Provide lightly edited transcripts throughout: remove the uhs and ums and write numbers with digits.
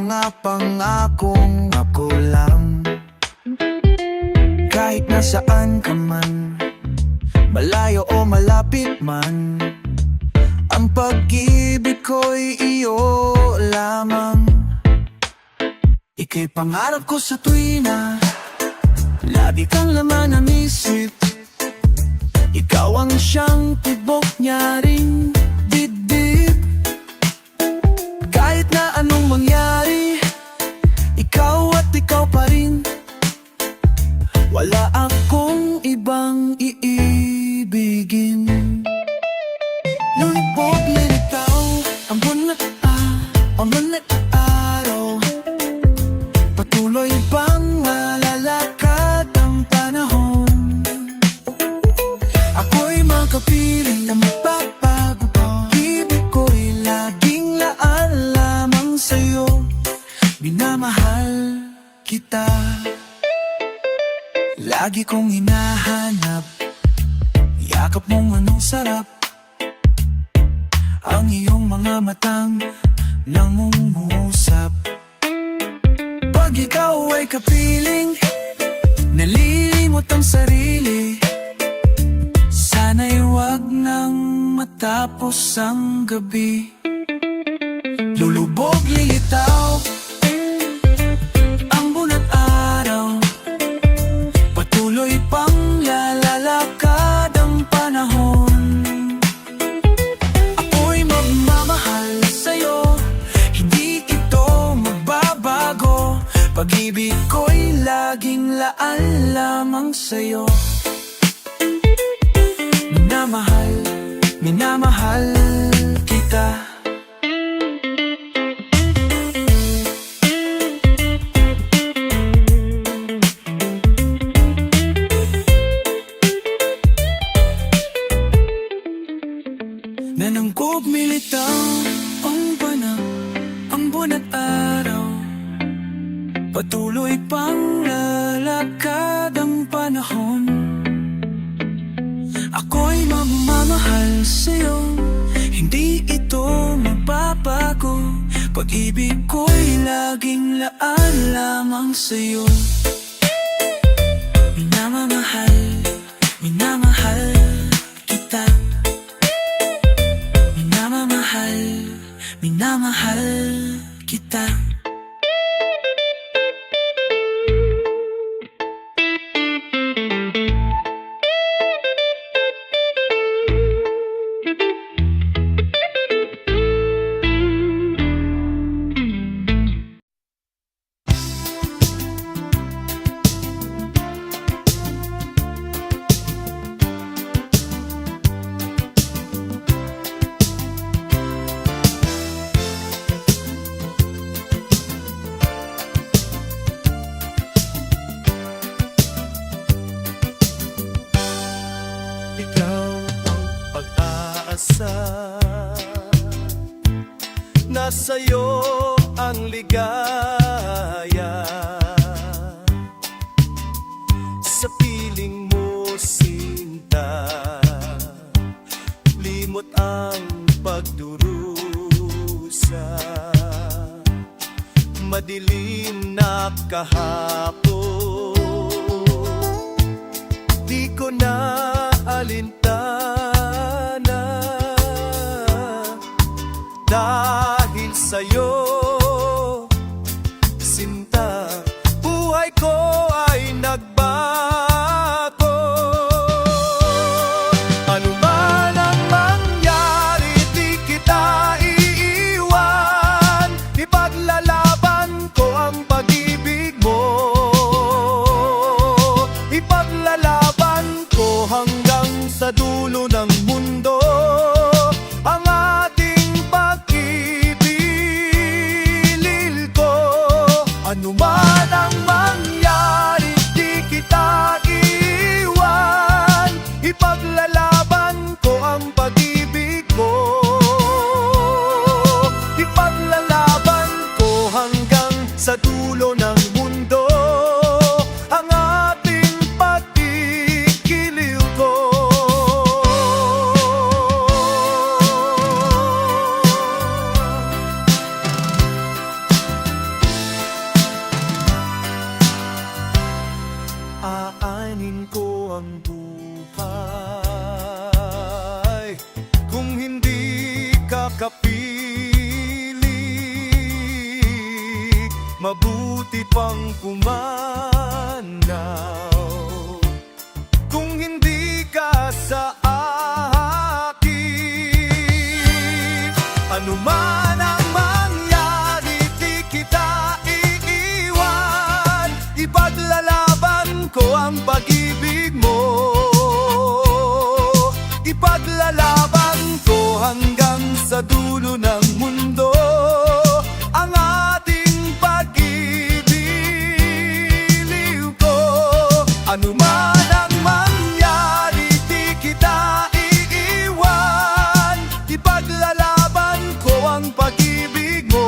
mga pangakong ako lang. Kahit nasaan ka man, malayo o malapit man, ang pag-ibig ko'y iyo lamang. Ika'y pangarap ko sa tuwina, lagi kang laman ng isip. Ikaw ang siyang tibok niya ring dibdib. Kahit na anong mangyari, ikaw at ikaw pa rin. Wala akong ibang iibigin. Lulubog, lilitaw, ang buwan at araw. Patuloy bang malalakad ang panahon? Ako'y makapiling na magbabago pa. Ibig ko'y laging laan lamang sa'yo. Minamahal kita. Lagi kong hinahanap yakap mong anong sarap. Ang iyong mga matang nangungusap. Pag ikaw ay kapiling, nalilimot ang sarili. Sana'y wag nang matapos ang gabi. Lulubog, lilitaw ang buwan at araw. Patuloy pang lalalakad ang panahon. Ako'y magmamahal sa'yo, hindi ito magbabago. Pag-ibig ko'y laging laan lamang sa'yo. Minamahal kita. Nanangkop militaw ang buwan at araw. Patuloy pang lalakad ang panahon. Ako'y magmamahal sa'yo, hindi ito magbabago. Pag-ibig ko'y laging laan lamang sa'yo. Minamahal kita. Minamahal kita. Nasa'yo ang ligaya. Sa piling mo sinta, limot ang pagdurusa. Madilim na kahapon, di ko na alintana. Dahil sa'yo, sinta, buhay ko ay nagbago. Ano man ang mangyari, di kita iiwan. Ipaglalaban ko ang pag-ibig mo. Ipaglalaban ko hanggang sa dulo ng mundo. Ang ano man ang mangyari, di kita iwan. Ipaglalaban ko ang pag-ibig ko. Ipaglalaban ko hanggang sa dulo ng mundo. Ang ating pagkikiliw ko. mabuti pang pumanaw. Kung hindi ka sa akin, anuman ang mangyari, di kita iiwan. Ipaglalaban ko ang pag-ibig mo, ipaglalaban ko hanggang sa dulo ng mundo ang ating pag-ibig ko. Anuman ang mangyari, di kita iiwan. Ipaglalaban ko ang pag-ibig mo,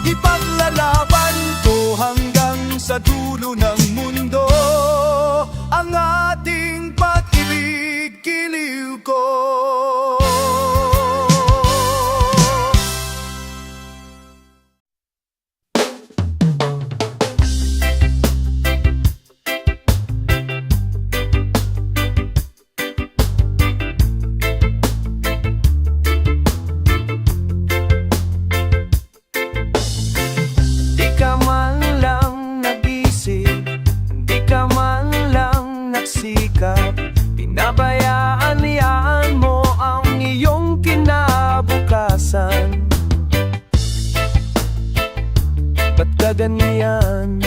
ipaglalaban ko hanggang sa dulo ng mundo ang ating pag-ibig, giliw ko. Di ka man lang nag-isip, di ka man lang nagsikap, pinabayaan mo ang iyong kinabukasan. Ba't ka ganyan?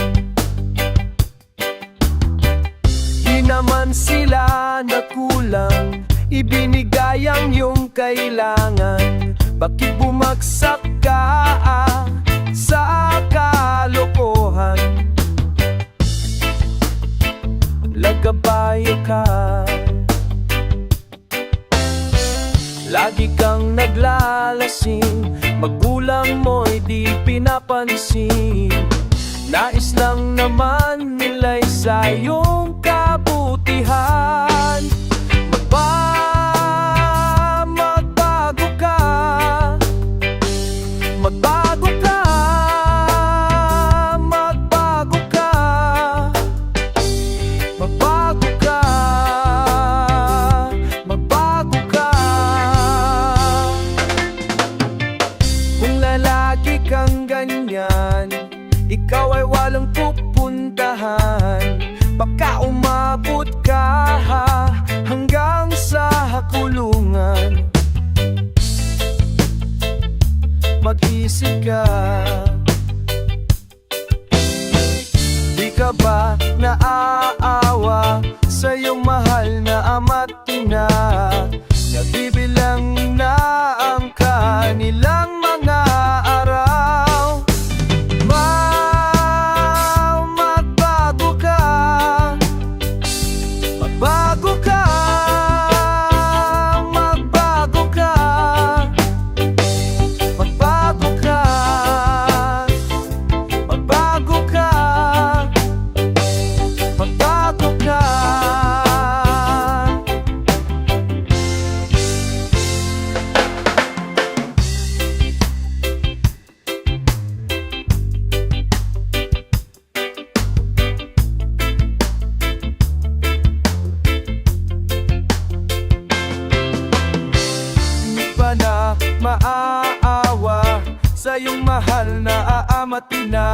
Di naman sila nakulang, ibinigay ang iyong kailangan. Bakit bumagsak ka sa kalokohan? Lagabayo ka, lagi kang naglalasing, magulang mo'y di pinapansin. Nais lang naman nila'y sa iyong kabutihan. Magbago ka, magbago ka, magbago ka, magbago ka, magbago ka. Kung lalaki kang ganyan, ikaw ay walang pupuntahan. Baka umabot ka hanggang sa kulungan. Mag-isip ka, di ka ba naaawa sa iyong mahal na ama't ina? Nabibilang na ang kanilang mga araw. Magbago ka, magbago ka, magbago ka, magbago ka, magbago ka, magbago ka. Di ba na maaawa sa iyong mahal na ama't ina?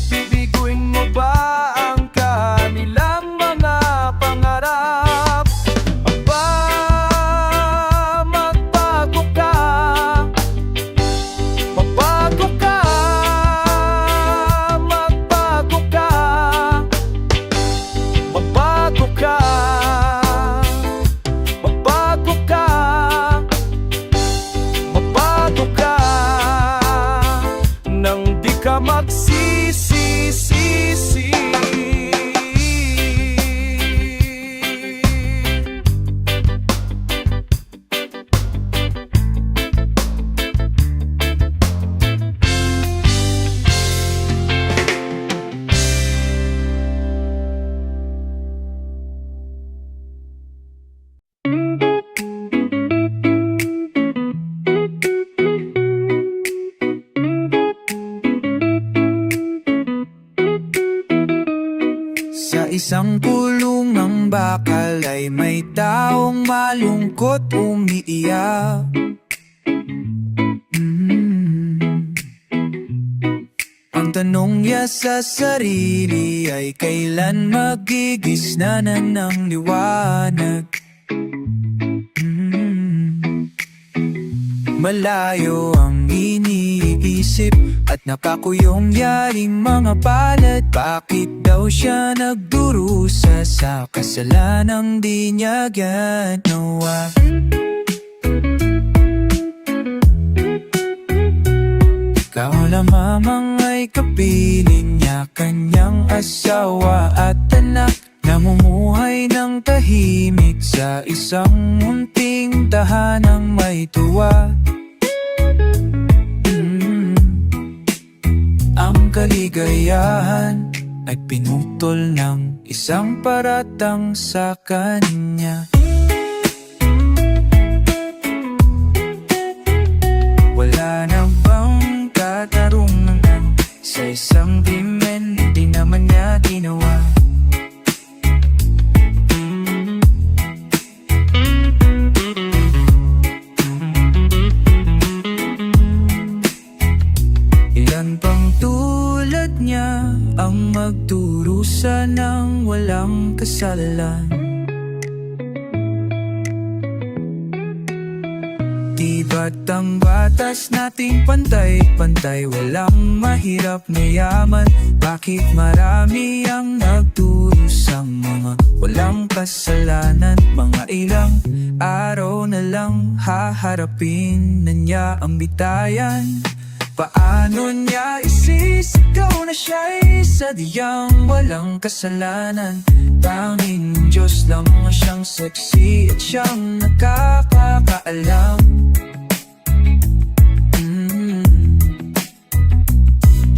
Bibiguin mo ba ang kanilang mga pangarap? Magbago ka, magbago ka, magbago ka, magbago ka, magbago ka, magbago ka, nang di ka magsisisi. Sa isang pulong ng bakal ay may taong malungkot umiiyak. tanong niya sa sarili ay kailan magigisnanan ng liwanag. Malayo ang iniisip at nakakuyong yaring mga palad. Bakit daw siya nagdurusa sa kasalanang di niya ginawa? Ikaw lamang ay kapiling niya, kanyang asawa at anak. Namumuhay ng tahimik sa isang munting tahanang may tuwa. Ang kaligayahan ay pinutol ng isang paratang sa kanya. Wala na bang katarungan sa isang krimen di naman niya ginawa? Ilan pang tulad niya ang magdurusa ng walang kasalanan? Di ba't ang batas nating pantay-pantay? Walang mahirap na yaman. Bakit marami ang nagdurusang mga walang kasalanan? Mga ilang araw na lang haharapin na niya ang bitayan. Paano niya isisigaw na siya'y sadyang walang kasalanan? Tanging Diyos lang siyang saksi at siyang nakakaalam.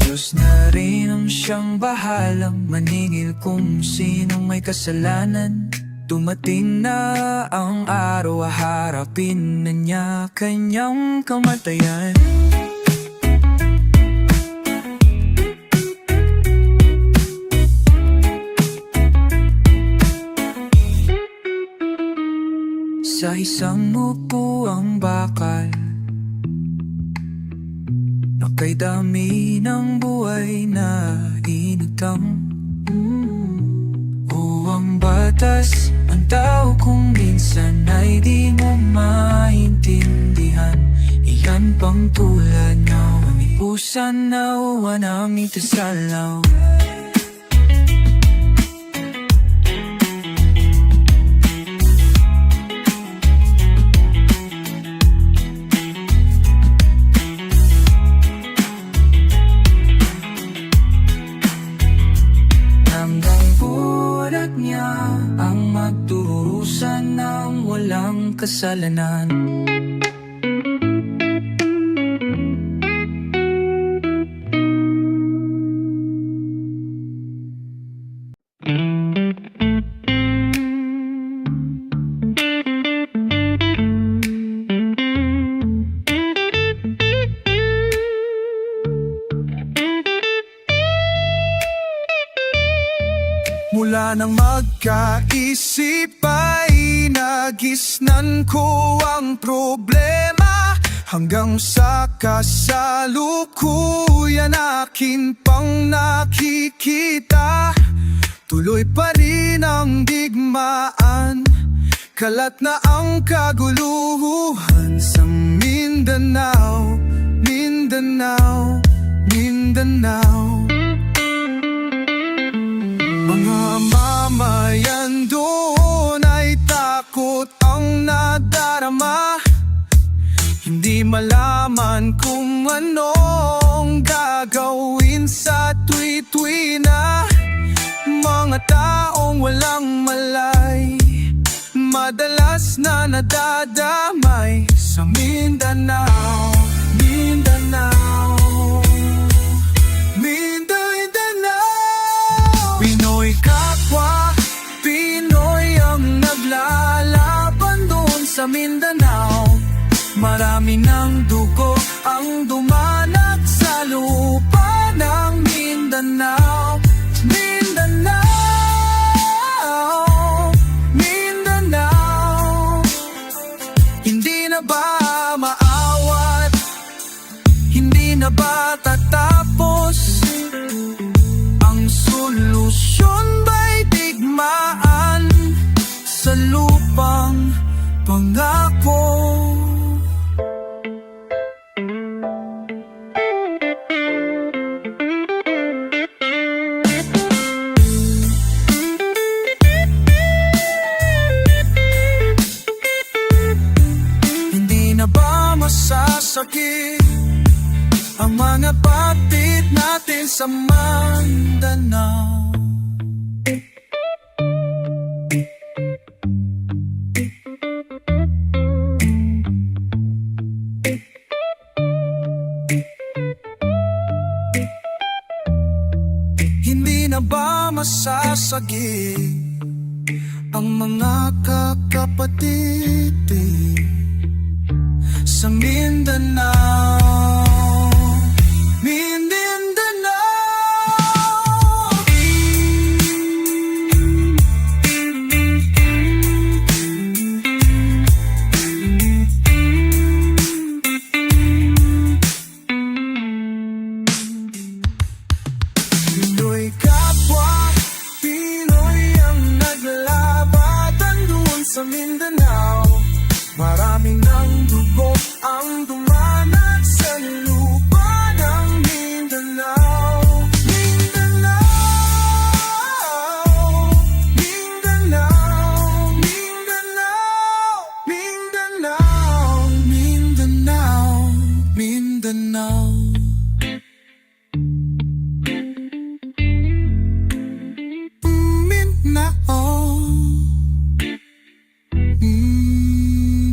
Diyos na rin ang siyang bahalang maningil kung sinong may kasalanan. Dumating na ang araw, harapin na niya kanyang kamatayan. Sa isang upuang bakal, kay dami ng buhay na inutang. O ang batas, ang tao kung minsan ay di mo maintindihan. Ilan pang tulad na umipusan na uwanang itasalaw. Ang magdurusa ng walang kasalanan. Mula nang magkaisip ay nagisnan ko ang problema. Hanggang sa kasalukuyan akin pang nakikita. Tuloy pa rin ang digmaan, kalat na ang kaguluhan sa Mindanao, Mindanao, Mindanao. Mga mamayan doon ay takot ang nadarama. Hindi malaman kung anong gagawin sa tuwi-tuwi na. Mga taong walang malay, madalas na nadadamay sa Mindanao, Mindanao, Mindanao. Pinoy kapwa, Pinoy ang naglalaban doon sa Mindanao. Marami ng dugo ang dumanat sa lupa ng Mindanao, Mindanao, Mindanao. Hindi na ba maawat? Hindi na ba tatapos ang mga batid natin sa Mindanao. Hindi na ba masasagip ang mga kakapatid sa Mindanao? Mindanao. Pinoy kapwa, Pinoy ang naglalaban doon sa Mindanao. Maraming ng dugo ang dumanat sa lupa ng Mindanao. Mindanao, Mindanao, Mindanao, Mindanao, Mindanao, Mindanao.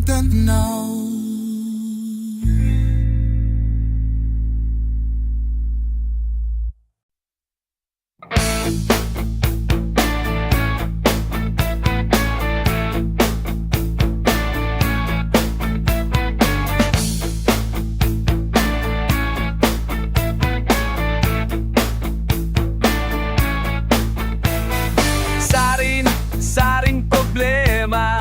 Mindanao. Saring problema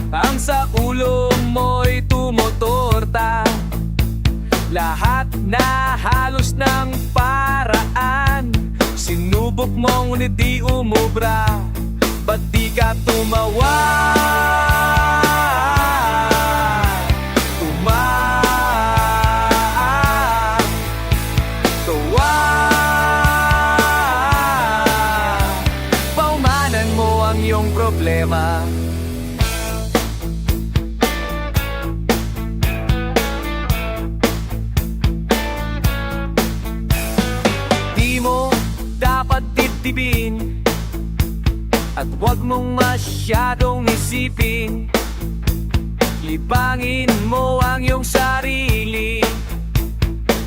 ang sa ulo mo'y tumutorta. Lahat na halos ng paraan sinubok mong ngunit di umubra. Ba't di ka tumawa? Tuwa. Paumanan mo ang iyong problema. Dapat titibin at huwag mong masyadong isipin. Libangin mo ang iyong sarili,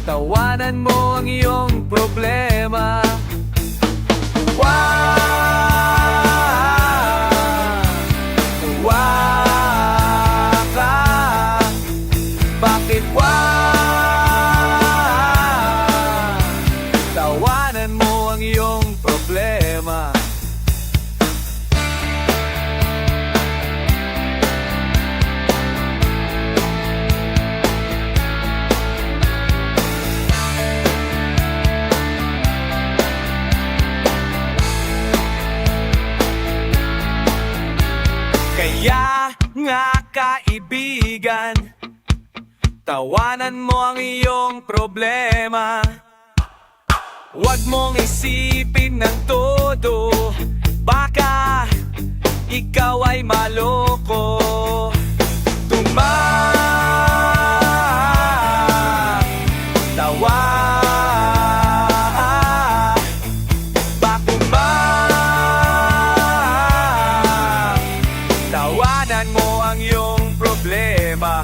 tawanan mo ang iyong problema. Bakit tawanan mo ang iyong problema. Kaya nga kaibigan, tawanan mo ang iyong problema. Huwag mong isipin ng todo, baka ikaw ay maloko. Tawa, tawanan mo ang iyong problema.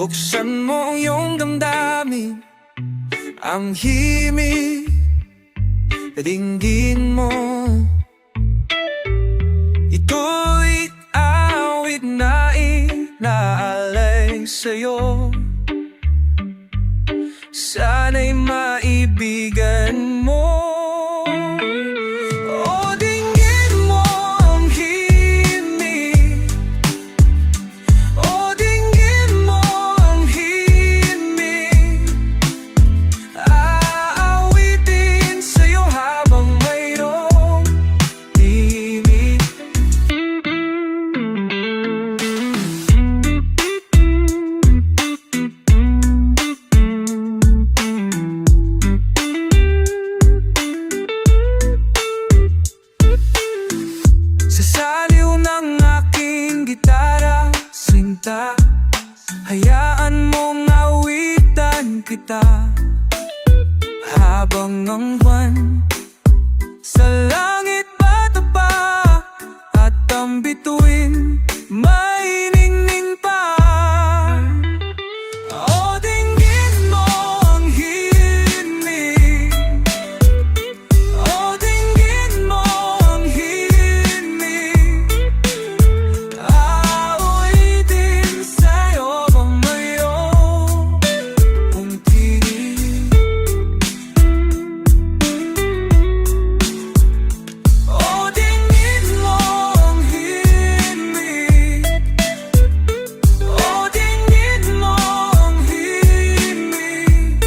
Buksan mo ang iyong damdamin, ang himig, dinggin mo. Ito'y awit na inaalay sa'yo. Sana'y maibigan mo. O dinggin mo ang himig, kita habang ang buwan sa langit patapa at ang bituin may ningning pa. O dinggin mo ang himig, o dinggin mo ang himig, awitin sa'yo pamayo kung tinig. O dinggin mo ang himig, o dinggin mo ang himig,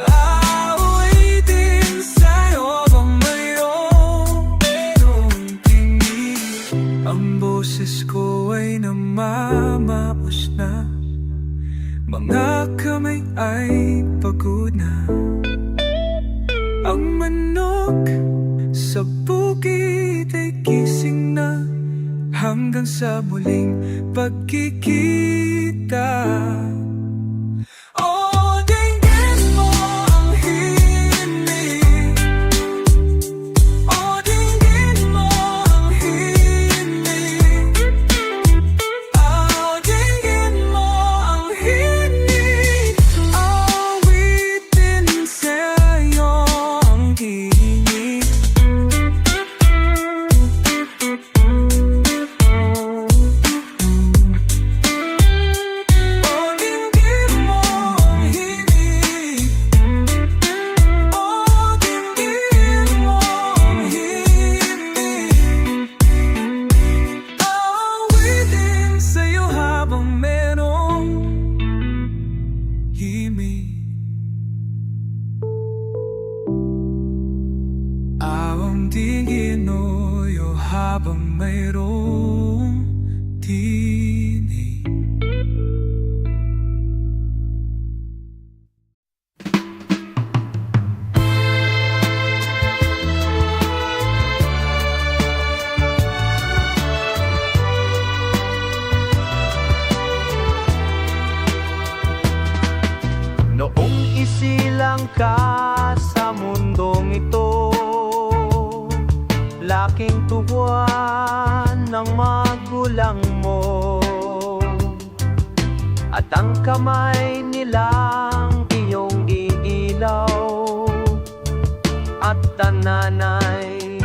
awitin sa'yo pamayo kung tinig. Ang boses ko ay namamaos na, mga kamay ay pagod na. Ang manok sa bukid ay gising na, hanggang sa muling pagkikita. O dinggin mo ang himig, o dinggin mo ang himig, o dinggin mo ang himig, awitin sa'yo ang himig. O dinggin mo ang himig, o dinggin mo ang himig, awitin sa'yo habang merong himig. Awang tingin oyo habang mayroong tinig. Noong isilang ka sa mundong ito, laking tuwan ng magulang mo, at ang kamay nilang iyong iilaw, at ang nanay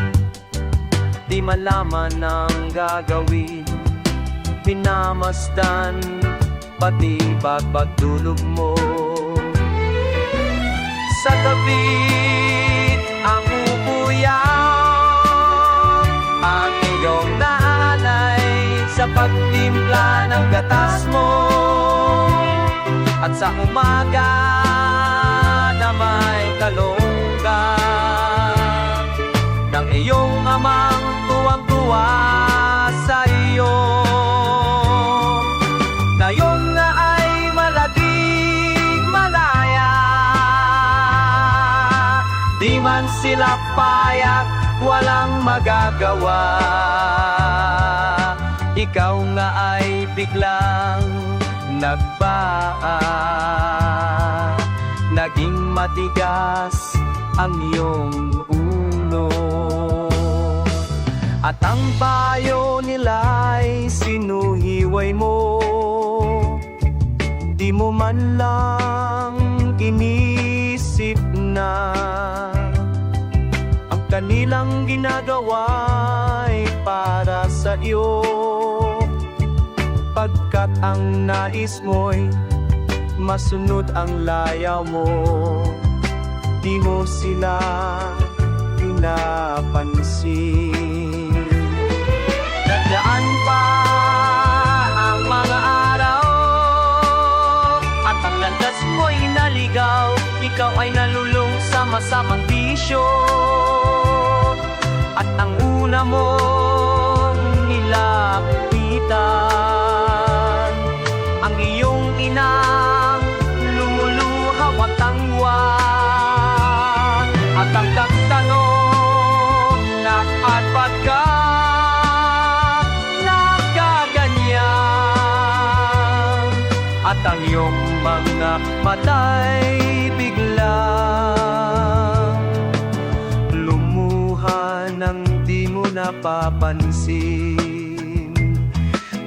di malaman ang gagawin, minamasdan pati pagpagdulog mo. Sa gabit ang upuyang ang iyong nanay sa pagtimpla ng gatas mo, at sa umaga na may talong ka ng iyong amang tuwang-tuwa sa iyo. Ngayong na ay malaging malaya, di man sila payak, walang magagawa. Ikaw nga ay biglang nagbaag, naging matigas ang iyong ulo, at ang payo nila'y sinuhiway mo. Di mo man lang inisip na ang kanilang ginagawa'y para sa iyo, pagkat ang nais mo'y masunod ang layaw mo. Di mo sila pinapansin. Dadaan pa ang mga araw, at ang landas mo'y naligaw. Ikaw ay nalulung sa masamang bisyo, at ang una mong nilapitan ang iyong inang lumuluhaw at tangwa, at ang tanong na at ba't ka nakaganyan, at ang iyong mga mata'y biglang lumuha nang di mo napapansin.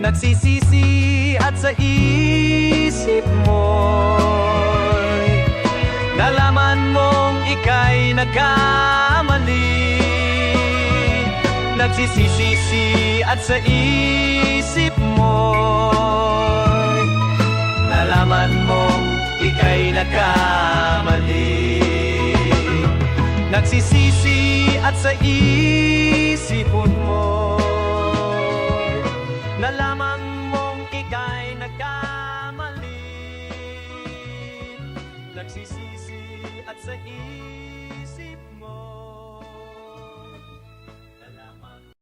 Nagsisisi at sa isip mo'y nalaman mong ika'y nagkamali. Nagsisisi at sa isip mo'y nalaman mong ika'y nagkamali. Nagsisisi at sa isipon mo nalaman